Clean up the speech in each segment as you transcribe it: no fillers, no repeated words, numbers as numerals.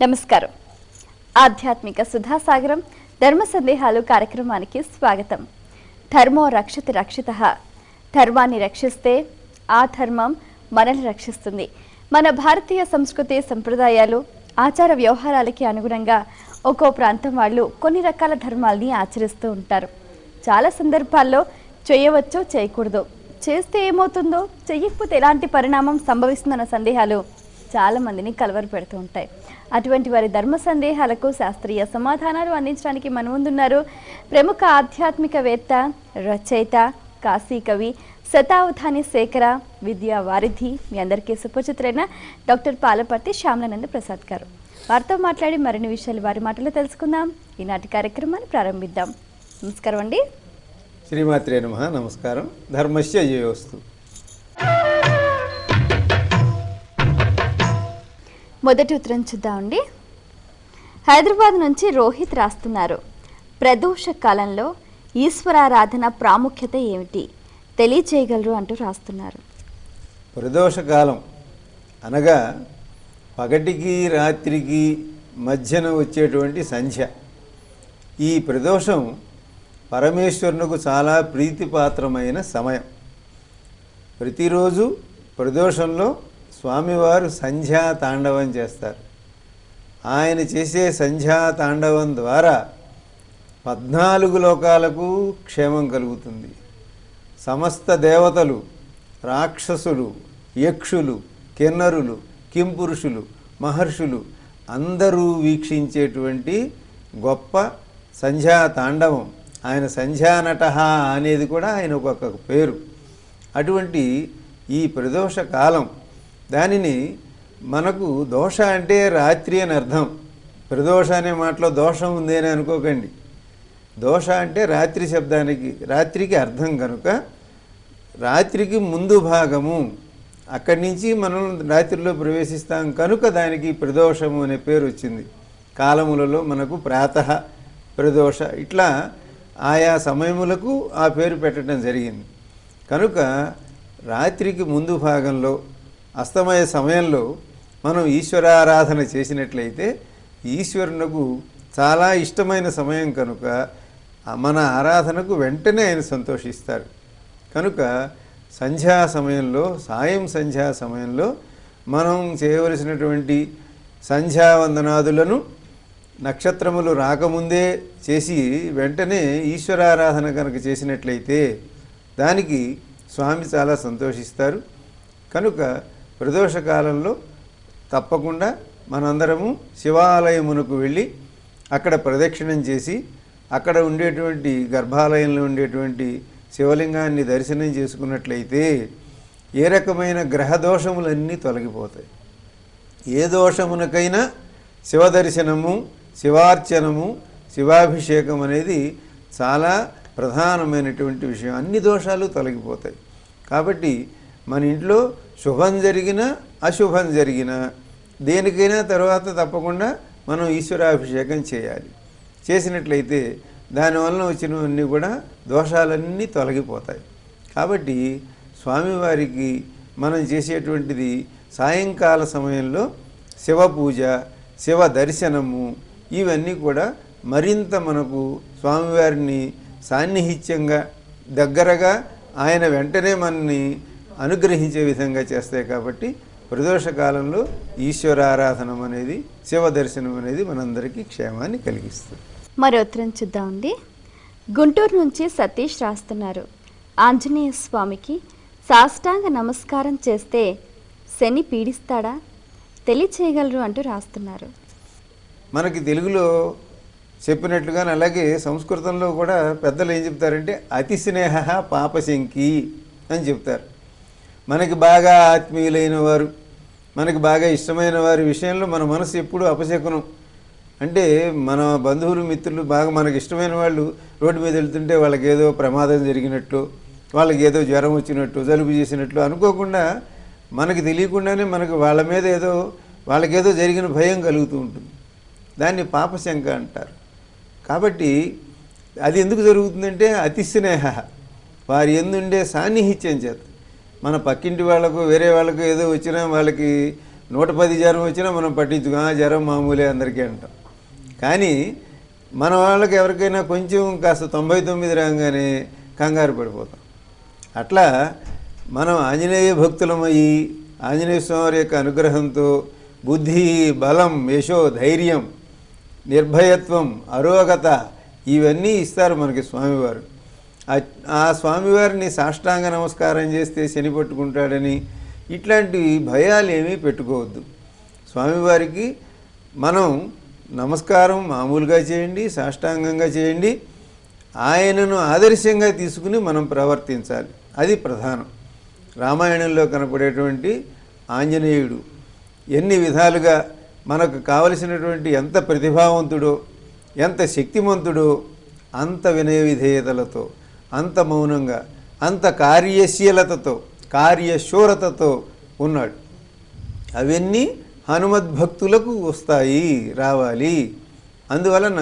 నమస్కారం. ఆధ్యాత్మిక సుధాసాగరం ధర్మ సందేహాలు కార్యక్రమానికి స్వాగతం. ధర్మో రక్షతి రక్షితః. ధర్మాన్ని రక్షిస్తే ఆ ధర్మం మనల్ని రక్షిస్తుంది. మన భారతీయ సంస్కృతి సంప్రదాయాలు ఆచార వ్యవహారాలకి అనుగుణంగా ఒక్కో ప్రాంతం వాళ్ళు కొన్ని రకాల ధర్మాల్ని ఆచరిస్తూ ఉంటారు. చాలా సందర్భాల్లో చేయవచ్చో చేయకూడదో, చేస్తే ఏమవుతుందో, చెయ్యకపోతే ఎలాంటి పరిణామం సంభవిస్తుందన్న సందేహాలు చాలా మందిని కలవరు పెడుతూ ఉంటాయి. అటువంటి వారి ధర్మ సందేహాలకు శాస్త్రీయ సమాధానాలు అందించడానికి మన ముందున్నారు ప్రముఖ ఆధ్యాత్మికవేత్త, రచయిత, కాశీ కవి, శతావధాని శేఖర, విద్యా వారిధి, మీ అందరికీ సుపరిచితులైన డాక్టర్ పాలపర్తి శ్యామలానంద ప్రసాద్ గారు. వారితో మాట్లాడి మరిన్ని విషయాలు వారి మాటలో తెలుసుకుందాం. ఈనాటి కార్యక్రమాన్ని ప్రారంభిద్దాం. నమస్కారం అండి. శ్రీమాత్రే నమః. నమస్కారం. ధర్మస్య జయోస్తు. మొదటి ఉత్తరం చూద్దామండి. హైదరాబాద్ నుంచి రోహిత్ రాస్తున్నారు. ప్రదోష కాలంలో ఈశ్వరారాధన ప్రాముఖ్యత ఏమిటి తెలియచేయగలరు అంటూ రాస్తున్నారు. ప్రదోషకాలం అనగా పగటికి రాత్రికి మధ్యన వచ్చేటువంటి సంధ్య. ఈ ప్రదోషం పరమేశ్వరునికి చాలా ప్రీతిపాత్రమైన సమయం. ప్రతిరోజు ప్రదోషంలో స్వామివారు సంధ్యా తాండవం చేస్తారు. ఆయన చేసే సంధ్యా తాండవం ద్వారా 14 లోకాలకు క్షేమం కలుగుతుంది. సమస్త దేవతలు, రాక్షసులు, యక్షులు, కిన్నరులు, కింపురుషులు, మహర్షులు అందరూ వీక్షించేటువంటి గొప్ప సంధ్యా తాండవం. ఆయన సంధ్యానట అనేది కూడా ఆయన ఒక్కొక్క పేరు. అటువంటి ఈ ప్రదోష కాలం, దానిని మనకు దోష అంటే రాత్రి అని అర్థం. ప్రదోష అనే మాటలో దోషం ఉంది అని అనుకోకండి. దోష అంటే రాత్రి శబ్దానికి, రాత్రికి అర్థం కనుక రాత్రికి ముందు భాగము, అక్కడి నుంచి మనం రాత్రిలో ప్రవేశిస్తాం కనుక దానికి ప్రదోషము అనే పేరు వచ్చింది. కాలములలో మనకు ప్రాతః, ప్రదోష, ఇట్లా ఆయా సమయములకు ఆ పేరు పెట్టడం జరిగింది. కనుక రాత్రికి ముందు భాగంలో అస్తమయ సమయంలో మనం ఈశ్వరారాధన చేసినట్లయితే ఈశ్వరునకు చాలా ఇష్టమైన సమయం కనుక మన ఆరాధనకు వెంటనే ఆయన సంతోషిస్తారు. కనుక సంధ్యా సమయంలో, సాయం సంధ్యా సమయంలో మనం చేయవలసినటువంటి సంధ్యావందనాదులను నక్షత్రములు రాకముందే చేసి వెంటనే ఈశ్వరారాధన కనుక చేసినట్లయితే దానికి స్వామి చాలా సంతోషిస్తారు. కనుక ప్రదోషకాలంలో తప్పకుండా మనందరము శివాలయమునకు వెళ్ళి అక్కడ ప్రదక్షిణం చేసి అక్కడ ఉండేటువంటి గర్భాలయంలో ఉండేటువంటి శివలింగాన్ని దర్శనం చేసుకున్నట్లయితే ఏ రకమైన గ్రహ దోషములన్నీ తొలగిపోతాయి. ఏ దోషమునకైనా శివదర్శనము, శివార్చనము, శివాభిషేకం అనేది చాలా ప్రధానమైనటువంటి విషయం. అన్ని దోషాలు తొలగిపోతాయి. కాబట్టి మన ఇంట్లో శుభం జరిగినా అశుభం జరిగినా దేనికైనా తర్వాత తప్పకుండా మనం ఈశ్వరాభిషేకం చేయాలి. చేసినట్లయితే దానివల్ల వచ్చినవన్నీ కూడా దోషాలన్నీ తొలగిపోతాయి. కాబట్టి స్వామివారికి మనం చేసేటువంటిది సాయంకాల సమయంలో శివ పూజ, శివ దర్శనము, ఇవన్నీ కూడా మరింత మనకు స్వామివారిని సాన్నిహిత్యంగా దగ్గరగా ఆయన వెంటనే మనని అనుగ్రహించే విధంగా చేస్తాయి. కాబట్టి ప్రదోషకాలంలో ఈశ్వరారాధనం అనేది, శివ దర్శనం అనేది మనందరికీ క్షేమాన్ని కలిగిస్తుంది. మరో ఉత్తరం చూద్దామండి. గుంటూరు నుంచి సతీష్ రాస్తున్నారు. ఆంజనేయ స్వామికి సాష్టాంగ నమస్కారం చేస్తే శని పీడిస్తాడా తెలియచేయగలరు అంటూ రాస్తున్నారు. మనకి తెలుగులో చెప్పినట్లుగా, అలాగే సంస్కృతంలో కూడా పెద్దలు ఏం చెప్తారంటే అతి స్నేహ పాపశంకి అని చెప్తారు. మనకి బాగా ఆత్మీయులైన వారు, మనకి బాగా ఇష్టమైన వారి విషయంలో మన మనసు ఎప్పుడు అపశకునం. అంటే మన బంధువులు, మిత్రులు, బాగా మనకి ఇష్టమైన వాళ్ళు రోడ్డు మీద వెళ్తుంటే వాళ్ళకి ఏదో ప్రమాదం జరిగినట్లు, వాళ్ళకి ఏదో జ్వరం వచ్చినట్టు, జలుబు చేసినట్లు అనుకోకుండా మనకి తెలియకుండానే మనకు వాళ్ళ మీద ఏదో వాళ్ళకేదో జరిగిన భయం కలుగుతూ ఉంటుంది. దాన్ని పాపశంక అంటారు. కాబట్టి అది ఎందుకు జరుగుతుందంటే అతి స్నేహ, వారి ఎందుండే సాన్నిహిత్యం చేత. మన పక్కింటి వాళ్ళకు, వేరే వాళ్ళకు ఏదో వచ్చినా వాళ్ళకి 110 జ్వరం వచ్చినా మనం పట్టించుకో జ్వరం మామూలే అందరికీ అంటాం. కానీ మన వాళ్ళకి ఎవరికైనా కొంచెం కాస్త 99 రాగానే కంగారు పడిపోతాం. అట్లా మనం ఆంజనేయ భక్తులమయ్యి ఆంజనేయ స్వామి యొక్క అనుగ్రహంతో బుద్ధి, బలం, యశో, ధైర్యం, నిర్భయత్వం, అరోగత ఇవన్నీ ఇస్తారు మనకి స్వామివారు. ఆ స్వామివారిని సాష్టాంగ నమస్కారం చేస్తే శని పట్టుకుంటాడని ఇట్లాంటి భయాలు ఏమీ పెట్టుకోవద్దు. స్వామివారికి మనం నమస్కారం మామూలుగా చేయండి, సాష్టాంగంగా చేయండి. ఆయనను ఆదర్శంగా తీసుకుని మనం ప్రవర్తించాలి. అది ప్రధానం. రామాయణంలో కనపడేటువంటి ఆంజనేయుడు ఎన్ని విధాలుగా మనకు కావలసినటువంటి ఎంత ప్రతిభావంతుడో, ఎంత శక్తిమంతుడో అంత వినయ విధేయతలతో, అంత మౌనంగా, అంత కార్యశీలతతో, కార్యశూరతతో ఉన్నాడు. అవన్నీ హనుమద్భక్తులకు వస్తాయి, రావాలి. అందువలన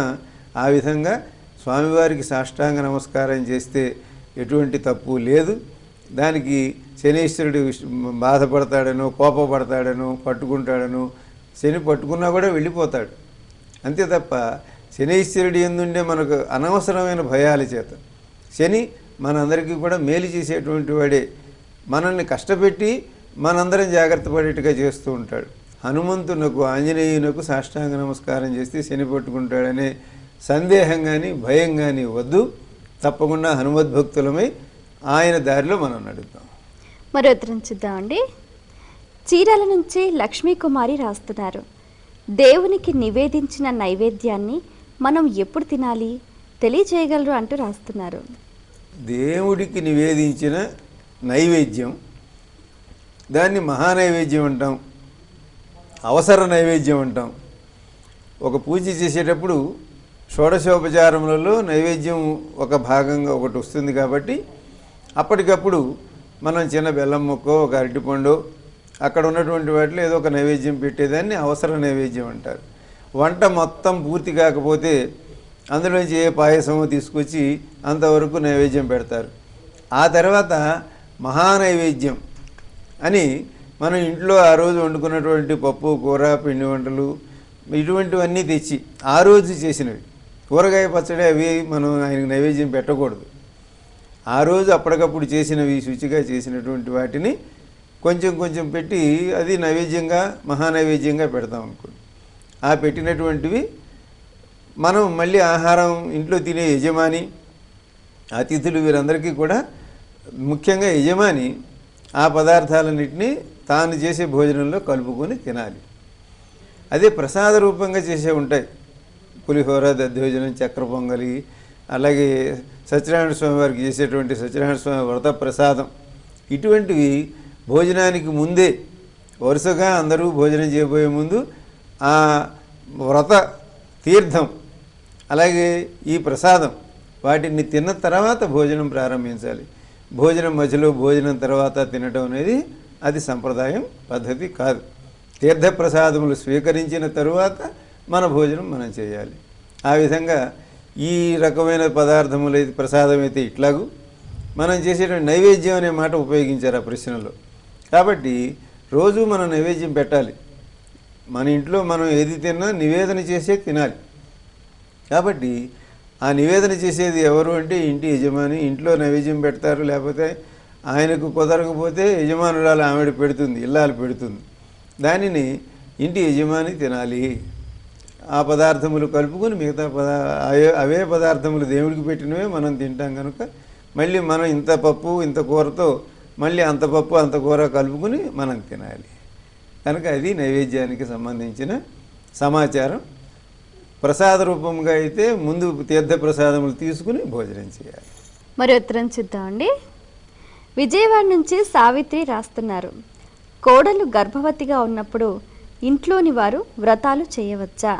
ఆ విధంగా స్వామివారికి సాష్టాంగ నమస్కారం చేస్తే ఎటువంటి తప్పు లేదు. దానికి శనీశ్వరుడు బాధపడతాడనో, కోపపడతాడనో, పట్టుకుంటాడనో, శని పట్టుకున్నా కూడా వెళ్ళిపోతాడు. అంతే తప్ప శనీశ్వరుడు ఎందుండే మనకు అనవసరమైన భయాల చేత శని మనందరికీ కూడా మేలు చేసేటువంటి వాడే. మనల్ని కష్టపెట్టి మనందరం జాగ్రత్త పడేట్టుగా చేస్తూ ఉంటాడు. హనుమంతునకు, ఆంజనేయునకు సాష్టాంగ నమస్కారం చేస్తే శని పట్టుకుంటాడనే సందేహం కానీ భయం కానీ వద్దు. తప్పకుండా హనుమద్భక్తులమై ఆయన దారిలో మనం నడుద్దాం. మరో ఉత్తరం చూద్దామండి. చీరాల నుంచి లక్ష్మీకుమారి రాస్తున్నారు. దేవునికి నివేదించిన నైవేద్యాన్ని మనం ఎప్పుడు తినాలి తెలియజేయగలరు అంటూ రాస్తున్నారు. దేవుడికి నివేదించిన నైవేద్యం దాన్ని మహానైవేద్యం అంటాం, అవసర నైవేద్యం అంటాం. ఒక పూజ చేసేటప్పుడు షోడశోపచారములలో నైవేద్యం ఒక భాగంగా ఒకటి వస్తుంది కాబట్టి అప్పటికప్పుడు మనం చిన్న బెల్లం ముక్కో, ఒక అరటిపండు, అక్కడ ఉన్నటువంటి వాటిలో ఏదో ఒక నైవేద్యం పెట్టేదాన్ని అవసర నైవేద్యం అంటారు. వంట మొత్తం పూర్తి కాకపోతే అందులోంచి ఏ పాయసమో తీసుకొచ్చి అంతవరకు నైవేద్యం పెడతారు. ఆ తర్వాత మహానైవేద్యం అని మనం ఇంట్లో ఆ రోజు వండుకున్నటువంటి పప్పు, కూర, పిండి వంటలు ఇటువంటివన్నీ తెచ్చి ఆ రోజు చేసినవి, కూరగాయ పచ్చడి అవి మనం ఆయనకు నైవేద్యం పెట్టకూడదు. ఆ రోజు అప్పటికప్పుడు చేసినవి, శుచిగా చేసినటువంటి వాటిని కొంచెం కొంచెం పెట్టి అది నైవేద్యంగా, మహానైవేద్యంగా పెడతాం అనుకోండి. ఆ పెట్టినటువంటివి మనం మళ్ళీ ఆహారం ఇంట్లో తినే యజమాని, అతిథులు వీరందరికీ కూడా ముఖ్యంగా యజమాని ఆ పదార్థాలన్నింటినీ తాను చేసే భోజనంలో కలుపుకొని తినాలి. అదే ప్రసాద రూపంగా చేసే ఉంటాయి. పులిహోర, దద్దోజనం, చక్ర పొంగలి, అలాగే సత్యనారాయణ స్వామి వారికి చేసేటువంటి సత్యనారాయణ స్వామి వ్రత ప్రసాదం, ఇటువంటివి భోజనానికి ముందే వరుసగా అందరూ భోజనం చేయబోయే ముందు ఆ వ్రత తీర్థం అలాగే ఈ ప్రసాదం వాటిని తిన్న తర్వాత భోజనం ప్రారంభించాలి. భోజనం మధ్యలో, భోజనం తర్వాత తినడం అనేది అది సంప్రదాయం, పద్ధతి కాదు. తీర్థప్రసాదములు స్వీకరించిన తరువాత మన భోజనం మనం చేయాలి. ఆ విధంగా ఈ రకమైన పదార్థములు ప్రసాదం అయితే ఇట్లాగూ మనం చేసేటువంటి నైవేద్యం అనే మాట ఉపయోగించారు ఆ ప్రశ్నలో. కాబట్టి రోజు మనం నైవేద్యం పెట్టాలి. మన ఇంట్లో మనం ఏది తిన్నా నివేదన చేసే తినాలి. కాబట్టి ఆ నివేదన చేసేది ఎవరు అంటే ఇంటి యజమాని. ఇంట్లో నైవేద్యం పెడతారు, లేకపోతే ఆయనకు కుదరకపోతే యజమానురాలు ఆవిడ పెడుతుంది, ఇల్లాలు పెడుతుంది. దానిని ఇంటి యజమాని తినాలి. ఆ పదార్థములు కలుపుకొని మిగతా అవే పదార్థములు దేవుడికి పెట్టినవే మనం తింటాం కనుక మళ్ళీ మనం ఇంత పప్పు ఇంత కూరతో మళ్ళీ అంత పప్పు అంత కూర కలుపుకొని మనం తినాలి. కనుక అది నైవేద్యానికి సంబంధించిన సమాచారం. ప్రసాద రూపంగా అయితే ముందు తీర్థప్రసాదములు తీసుకుని భోజనం చేయాలి. మరి ఉత్తరం చూద్దామండి. విజయవాడ నుంచి సావిత్రి రాస్తున్నారు. కోడలు గర్భవతిగా ఉన్నప్పుడు ఇంట్లోని వారు వ్రతాలు చేయవచ్చా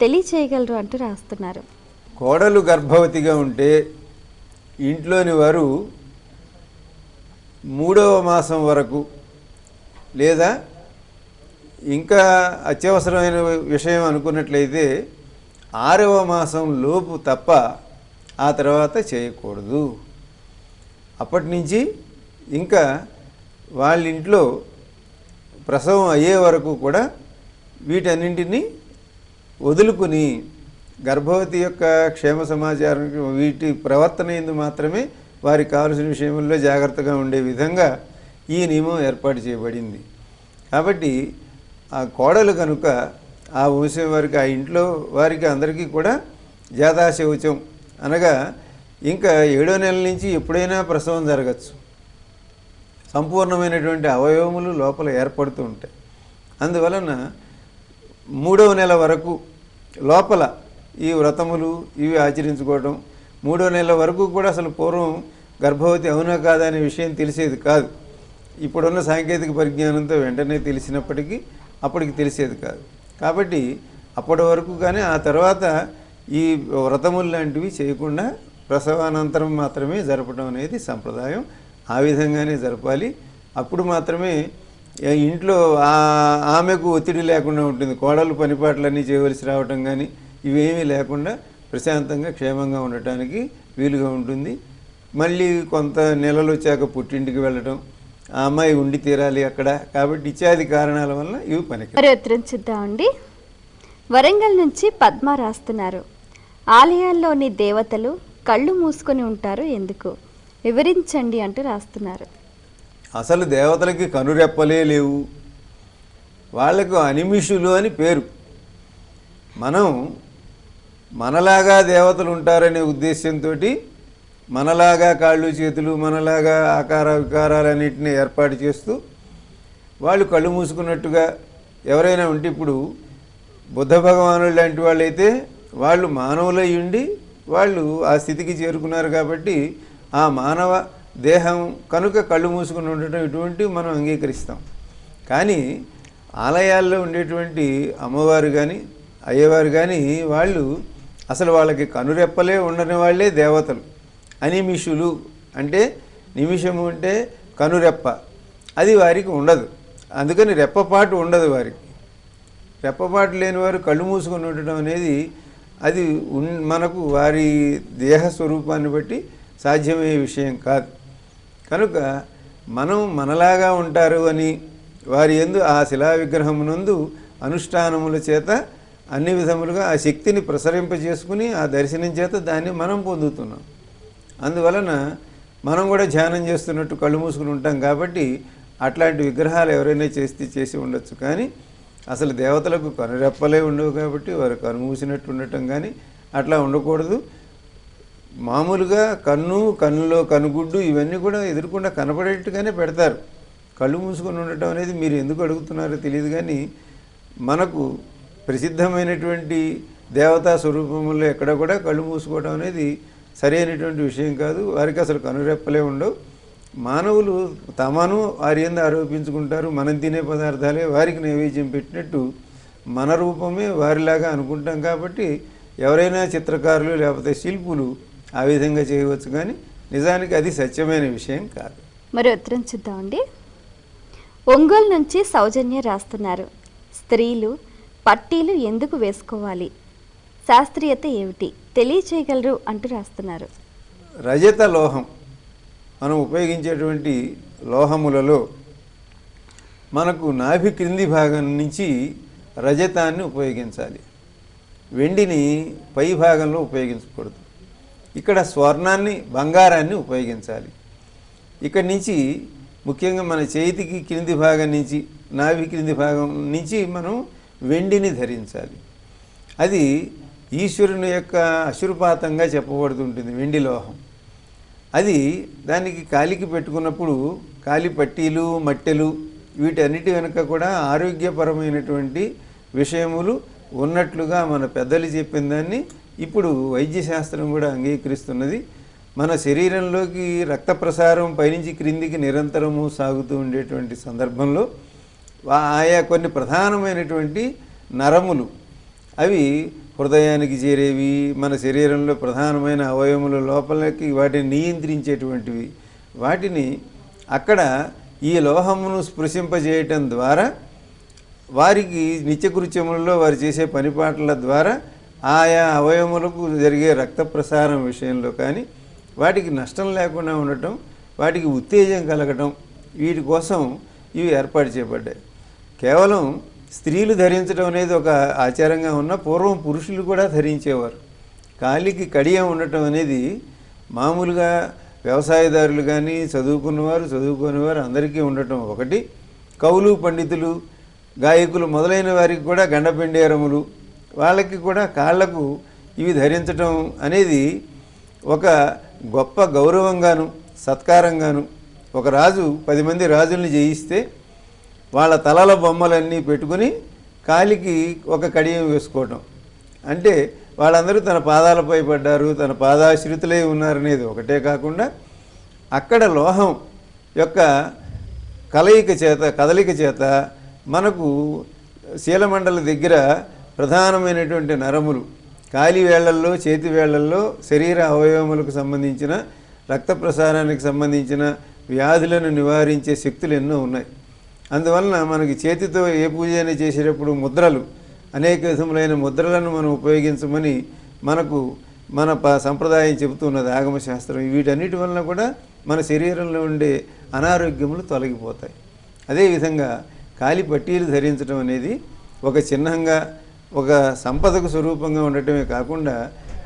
తెలియచేయగలరు అంటూ రాస్తున్నారు. కోడలు గర్భవతిగా ఉంటే ఇంట్లోని వారు 3వ మాసం వరకు లేదా ఇంకా అత్యవసరమైన విషయం అనుకున్నట్లయితే 6వ మాసం లోపు తప్ప ఆ తర్వాత చేయకూడదు. అప్పటి నుంచి ఇంకా వాళ్ళ ఇంట్లో ప్రసవం అయ్యే వరకు కూడా వీటన్నింటినీ వదులుకుని గర్భవతి యొక్క క్షేమ సమాచారం వీటి ప్రవర్తన ఎందు మాత్రమే వారికి కావలసిన విషయంలో జాగ్రత్తగా ఉండే విధంగా ఈ నియమం ఏర్పాటు చేయబడింది. కాబట్టి ఆ కోడలు కనుక ఆ వంశం వారికి, ఆ ఇంట్లో వారికి అందరికీ కూడా జాతాశౌచం అనగా ఇంకా 7వ నెల నుంచి ఎప్పుడైనా ప్రసవం జరగచ్చు. సంపూర్ణమైనటువంటి అవయవములు లోపల ఏర్పడుతూ ఉంటాయి. అందువలన 3వ నెల వరకు లోపల ఈ వ్రతములు ఇవి ఆచరించుకోవడం, 3వ నెల వరకు కూడా అసలు పూర్వం గర్భవతి అవునా కాదా అనే విషయం తెలిసేది కాదు. ఇప్పుడున్న సాంకేతిక పరిజ్ఞానంతో వెంటనే తెలిసినప్పటికీ అప్పటికి తెలిసేది కాదు. కాబట్టి అప్పటి వరకు కానీ ఆ తర్వాత ఈ వ్రతములు లాంటివి చేయకుండా ప్రసవానంతరం మాత్రమే జరపడం అనేది సంప్రదాయం. ఆ విధంగానే జరపాలి. అప్పుడు మాత్రమే ఇంట్లో ఆమెకు ఒత్తిడి లేకుండా ఉంటుంది. కోడలు పనిపాట్లన్నీ చేయవలసి రావటం కానీ ఇవేమీ లేకుండా ప్రశాంతంగా క్షేమంగా ఉండటానికి వీలుగా ఉంటుంది. మళ్ళీ కొంత నెలలు వచ్చాక పుట్టింటికి వెళ్ళటం, ఆ అమ్మాయి ఉండి తీరాలి అక్కడ, కాబట్టి ఇత్యాది కారణాల వల్ల ఇవి పనికి. మరి ఉత్తరం చూద్దామండి. వరంగల్ నుంచి పద్మ రాస్తున్నారు. ఆలయాల్లోని దేవతలు కళ్ళు మూసుకొని ఉంటారు ఎందుకు, వివరించండి అంటూ రాస్తున్నారు. అసలు దేవతలకి కనురెప్పలే లేవు, వాళ్లకు అనిమిషులు అని పేరు. మనం మనలాగా దేవతలు ఉంటారనే ఉద్దేశంతో మనలాగా కాళ్ళు చేతులు, మనలాగా ఆకార వికారాలన్నింటినీ ఏర్పాటు చేస్తూ వాళ్ళు కళ్ళు మూసుకున్నట్టుగా ఎవరైనా ఉంటే, ఇప్పుడు బుద్ధ భగవానుడు లాంటి వాళ్ళైతే వాళ్ళు మానవులై ఉండి వాళ్ళు ఆ స్థితికి చేరుకున్నారు. కాబట్టి ఆ మానవ దేహం కనుక కళ్ళు మూసుకుని ఉండటం ఇటువంటివి మనం అంగీకరిస్తాం. కానీ ఆలయాల్లో ఉండేటువంటి అమ్మవారు కానీ అయ్యవారు కానీ వాళ్ళు అసలు వాళ్ళకి కనురెప్పలే ఉండని వాళ్ళే దేవతలు. అనిమిషులు అంటే నిమిషము అంటే కనురెప్ప, అది వారికి ఉండదు. అందుకని రెప్పపాటు ఉండదు వారికి. రెప్పపాటు లేని వారు కళ్ళు మూసుకొని ఉండటం అనేది అది మనకు వారి దేహ స్వరూపాన్ని బట్టి సాధ్యమయ్యే విషయం కాదు. కనుక మనం మనలాగా ఉంటారు అని వారి యందు ఆ శిలా విగ్రహమునందు అనుష్ఠానముల చేత అన్ని విధములుగా ఆ శక్తిని ప్రసరింపజేసుకుని ఆ దర్శనం చేత దాన్ని మనం పొందుతున్నాం. అందువలన మనం కూడా ధ్యానం చేస్తున్నట్టు కళ్ళు మూసుకుని ఉంటాం. కాబట్టి అట్లాంటి విగ్రహాలు ఎవరైనా చేసి ఉండొచ్చు. కానీ అసలు దేవతలకు కనురెప్పలే ఉండవు కాబట్టి వారు కనుమూసినట్టు ఉండటం కానీ అట్లా ఉండకూడదు. మామూలుగా కన్నులో కనుగుడ్డు ఇవన్నీ కూడా ఎదురుకుండా కనపడేట్టుగానే పెడతారు. కళ్ళు మూసుకొని ఉండటం అనేది మీరు ఎందుకు అడుగుతున్నారో తెలియదు. కానీ మనకు ప్రసిద్ధమైనటువంటి దేవతా స్వరూపంలో ఎక్కడ కూడా కళ్ళు మూసుకోవడం అనేది సరైనటువంటి విషయం కాదు. వారికి అసలు కనురెప్పలే ఉండవు. మానవులు తమను వారి యందు ఆరోపించుకుంటారు. మనం తినే పదార్థాలే వారికి నైవేద్యం పెట్టినట్టు మన రూపమే వారిలాగా అనుకుంటాం. కాబట్టి ఎవరైనా చిత్రకారులు లేకపోతే శిల్పులు ఆ విధంగా చేయవచ్చు. కానీ నిజానికి అది సత్యమైన విషయం కాదు. మరి ఉత్తరం చూద్దామండి. ఒంగోలు నుంచి సౌజన్య రాస్తున్నారు. స్త్రీలు పట్టీలు ఎందుకు వేసుకోవాలి, శాస్త్రీయత ఏమిటి తెలియచేయగలరు అంటూ రాస్తున్నారు. రజత లోహం మనం ఉపయోగించేటువంటి లోహములలో మనకు నాభి క్రింది భాగం నుంచి రజతాన్ని ఉపయోగించాలి. వెండిని పై భాగంలో ఉపయోగించకూడదు. ఇక్కడ స్వర్ణాన్ని బంగారాన్ని ఉపయోగించాలి. ఇక్కడి నుంచి ముఖ్యంగా మన చేతికి క్రింది భాగం నుంచి నాభి క్రింది భాగం నుంచి మనం వెండిని ధరించాలి. అది ఈశ్వరుని యొక్క అశురుపాతంగా చెప్పబడుతుంటుంది వెండి లోహం. అది దానికి కాలికి పెట్టుకున్నప్పుడు కాలి పట్టీలు మట్టెలు వీటన్నిటి వెనుక కూడా ఆరోగ్యపరమైనటువంటి విషయములు ఉన్నట్లుగా మన పెద్దలు చెప్పిన దాన్ని ఇప్పుడు వైద్యశాస్త్రం కూడా అంగీకరిస్తున్నది. మన శరీరంలోకి రక్త ప్రసారం పైనుంచి క్రిందికి నిరంతరము సాగుతూ ఉండేటువంటి సందర్భంలో ఆయా కొన్ని ప్రధానమైనటువంటి నరములు అవి హృదయానికి చేరేవి, మన శరీరంలో ప్రధానమైన అవయవముల లోపలికి వాటిని నియంత్రించేటువంటివి. వాటిని అక్కడ ఈ లోహమును స్పృశింపజేయటం ద్వారా వారికి నిత్యకృత్యములలో వారు చేసే పనిపాట్ల ద్వారా ఆయా అవయవములకు జరిగే రక్త ప్రసారం విషయంలో కానీ వాటికి నష్టం లేకుండా ఉండటం, వాటికి ఉత్తేజం కలగటం, వీటి కోసం ఇవి ఏర్పాటు చేయబడ్డాయి. కేవలం స్త్రీలు ధరించడం అనేది ఒక ఆచారంగా ఉన్న పూర్వం పురుషులు కూడా ధరించేవారు. కాలికి కడియం ఉండటం అనేది మామూలుగా వ్యవసాయదారులు కానీ చదువుకునేవారు అందరికీ ఉండటం ఒకటి. కవులు, పండితులు, గాయకులు మొదలైన వారికి కూడా గండపెండేరములు వాళ్ళకి కూడా కాళ్లకు ఇవి ధరించటం అనేది ఒక గొప్ప గౌరవంగాను సత్కారంగాను. ఒక రాజు 10 మంది రాజుల్ని జయిస్తే వాళ్ళ తలల బొమ్మలన్నీ పెట్టుకుని కాలికి ఒక కడియం వేసుకోవటం అంటే వాళ్ళందరూ తన పాదాలపై పడ్డారు, తన పాదాశ్రితులై ఉన్నారనేది ఒకటే కాకుండా అక్కడ లోహం యొక్క కదలిక చేత మనకు శీలమండలి దగ్గర ప్రధానమైనటువంటి నరములు కాలి వేళ్లల్లో, చేతి వేళ్లల్లో శరీర అవయవములకు సంబంధించిన రక్త ప్రసారానికి సంబంధించిన వ్యాధులను నివారించే శక్తులు ఎన్నో ఉన్నాయి. అందువలన మనకి చేతితో ఏ పూజ అయినా చేసేటప్పుడు ముద్రలు, అనేక విధములైన ముద్రలను మనం ఉపయోగించమని మనకు మన సంప్రదాయం చెబుతున్నది ఆగమశాస్త్రం. వీటన్నిటి వలన కూడా మన శరీరంలో ఉండే అనారోగ్యములు తొలగిపోతాయి. అదేవిధంగా కాలి పట్టీలు ధరించడం అనేది ఒక చిహ్నంగా, ఒక సంపదకు స్వరూపంగా ఉండటమే కాకుండా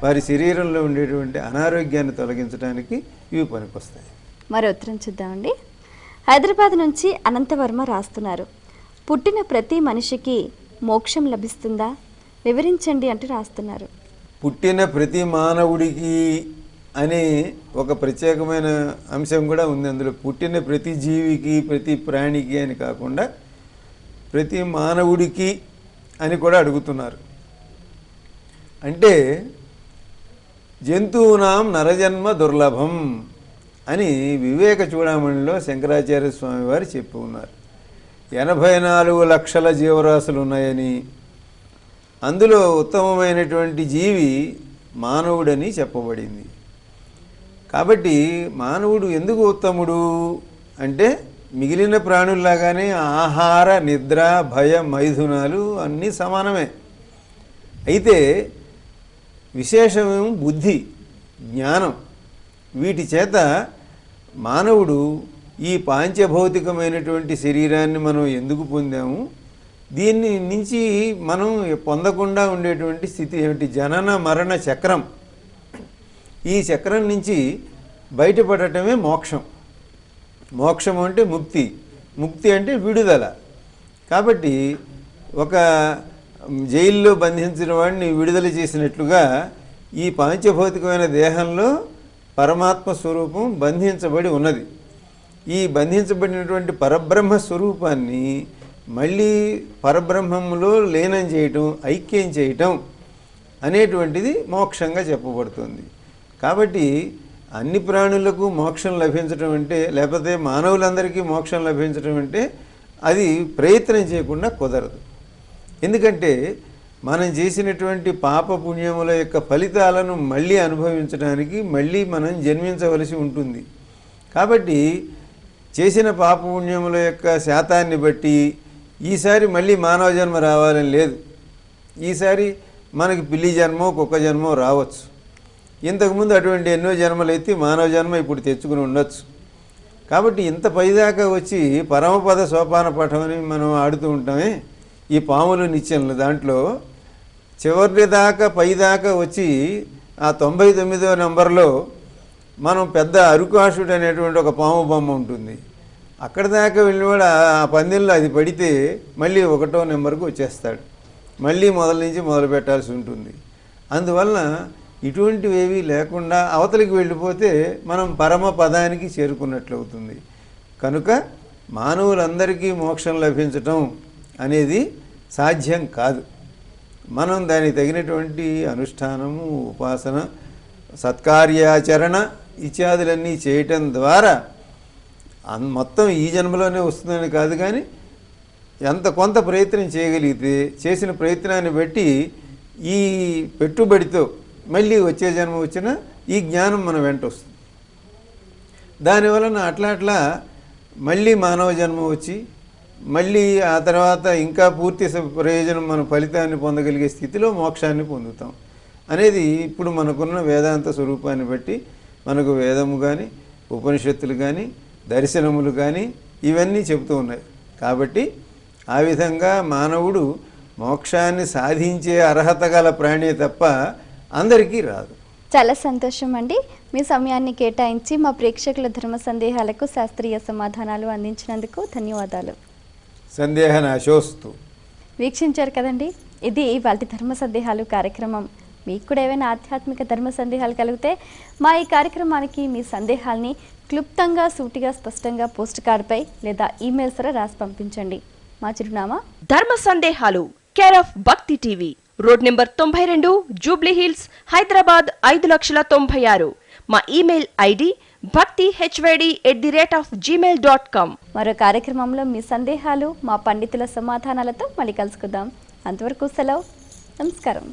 వారి శరీరంలో ఉండేటువంటి అనారోగ్యాన్ని తొలగించడానికి ఇవి పనికొస్తాయి. మరో ఉత్తరం చూద్దామండి. హైదరాబాద్ నుంచి అనంతవర్మ రాస్తున్నారు. పుట్టిన ప్రతి మనిషికి మోక్షం లభిస్తుందా, వివరించండి అంటూ రాస్తున్నారు. పుట్టిన ప్రతి మానవుడికి అనే ఒక ప్రత్యేకమైన అంశం కూడా ఉంది అందులో. పుట్టిన ప్రతి జీవికి, ప్రతి ప్రాణికి అని కాకుండా ప్రతి మానవుడికి అని కూడా అడుగుతున్నారు. అంటే జంతువునాం నరజన్మ దుర్లభం అని వివేక చూడమణిలో శంకరాచార్య స్వామి వారు చెప్పి ఉన్నారు. 84 లక్షల జీవరాశులు ఉన్నాయని, అందులో ఉత్తమమైనటువంటి జీవి మానవుడని చెప్పబడింది. కాబట్టి మానవుడు ఎందుకు ఉత్తముడు అంటే మిగిలిన ప్రాణుల్లాగానే ఆహార, నిద్ర, భయ, మైథునాలు అన్నీ సమానమే. అయితే విశేషమేమో బుద్ధి, జ్ఞానం. వీటి చేత మానవుడు ఈ పాంచభౌతికమైనటువంటి శరీరాన్ని మనం ఎందుకు పొందాము, దీన్ని నుంచి మనం పొందకుండా ఉండేటువంటి స్థితి ఏమిటి, జనన మరణ చక్రం. ఈ చక్రం నుంచి బయటపడటమే మోక్షం. మోక్షం అంటే ముక్తి, ముక్తి అంటే విడుదల. కాబట్టి ఒక జైల్లో బంధించిన వాడిని విడుదల చేసినట్లుగా ఈ పాంచభౌతికమైన దేహంలో పరమాత్మ స్వరూపం బంధించబడి ఉన్నది. ఈ బంధించబడినటువంటి పరబ్రహ్మ స్వరూపాన్ని మళ్ళీ పరబ్రహ్మములో లీనం చేయటం, ఐక్యం చేయటం అనేటువంటిది మోక్షంగా చెప్పబడుతుంది. కాబట్టి అన్ని ప్రాణులకు మోక్షం లభించడం అంటే, లేకపోతే మానవులందరికీ మోక్షం లభించడం అంటే అది ప్రయత్నం చేయకుండా కుదరదు. ఎందుకంటే మనం చేసినటువంటి పాప పుణ్యముల యొక్క ఫలితాలను మళ్ళీ అనుభవించడానికి మళ్ళీ మనం జన్మించవలసి ఉంటుంది. కాబట్టి చేసిన పాప పుణ్యముల యొక్క శాతాన్ని బట్టి ఈసారి మళ్ళీ మానవ జన్మ రావాలని లేదు. ఈసారి మనకి పిల్లి జన్మో, కుక్క జన్మో రావచ్చు. ఇంతకుముందు అటువంటి ఎన్నో జన్మలు ఎత్తి మానవ జన్మ ఇప్పుడు తెచ్చుకుని ఉండొచ్చు. కాబట్టి ఇంత పైదాకా వచ్చి పరమపద సోపాన పఠం అని మనం ఆడుతూ ఉంటామే, ఈ పాములు నిత్యంలో దాంట్లో చివరి దాకా పైదాకా వచ్చి ఆ 99వ నెంబర్లో మనం పెద్ద అరుకాషుడు అనేటువంటి ఒక పాము బొమ్మ ఉంటుంది. అక్కడ దాకా వెళ్ళినవాడు ఆ పందెంలో అది పడితే మళ్ళీ 1వ నెంబర్కు వచ్చేస్తాడు. మళ్ళీ మొదలు నుంచి మొదలు పెట్టాల్సి ఉంటుంది. అందువలన ఇటువంటివేవి లేకుండా అవతలికి వెళ్ళిపోతే మనం పరమ పదానికి చేరుకున్నట్లు అవుతుంది. కనుక మానవులందరికీ మోక్షం లభించటం అనేది సాధ్యం కాదు. మనం దానికి తగినటువంటి అనుష్ఠానము, ఉపాసన, సత్కార్యాచరణ ఇత్యాదులన్నీ చేయటం ద్వారా మొత్తం ఈ జన్మలోనే వస్తుందని కాదు, కానీ కొంత ప్రయత్నం చేయగలిగితే చేసిన ప్రయత్నాన్ని బట్టి ఈ పెట్టుబడితో మళ్ళీ వచ్చే జన్మ వచ్చినా ఈ జ్ఞానం మన వెంట వస్తుంది. దానివలన అట్లా మళ్ళీ మానవ జన్మ వచ్చి మళ్ళీ ఆ తర్వాత ఇంకా పూర్తి ప్రయోజనం, మన ఫలితాన్ని పొందగలిగే స్థితిలో మోక్షాన్ని పొందుతాం అనేది ఇప్పుడు మనకున్న వేదాంత స్వరూపాన్ని బట్టి మనకు వేదము కానీ, ఉపనిషత్తులు కానీ, దర్శనములు కానీ ఇవన్నీ చెబుతూ ఉన్నాయి. కాబట్టి ఆ విధంగా మానవుడు మోక్షాన్ని సాధించే అర్హత గల ప్రాణి తప్ప అందరికీ రాదు. చాలా సంతోషం అండి. మీ సమయాన్ని కేటాయించి మా ప్రేక్షకుల ధర్మ సందేహాలకు శాస్త్రీయ సమాధానాలు అందించినందుకు ధన్యవాదాలు. సందేహ నాశోస్తు. వీక్షించారు కదండి, ఇది వాళ్ళ ధర్మ సందేహాలు కార్యక్రమం. మీకు కూడా ఏవైనా ఆధ్యాత్మిక ధర్మ సందేహాలు కలిగితే మా ఈ కార్యక్రమానికి మీ సందేహాల్ని క్లుప్తంగా, సూటిగా, స్పష్టంగా పోస్ట్ కార్డుపై లేదా ఈమెయిల్ ద్వారా రాసి పంపించండి. మా చిరునామా ధర్మ సందేహాలు, కేర్ ఆఫ్ భక్తి TV, road number 92, Jubilee hills, Hyderabad 5,96,000. మా ఈమెయిల్ ఐడి bhakti@gmail.com. మరో కార్యక్రమంలో మీ సందేహాలు మా పండితుల సమాధానాలతో మళ్ళీ కలుసుకుందాం. అంతవరకు సెలవు. నమస్కారం.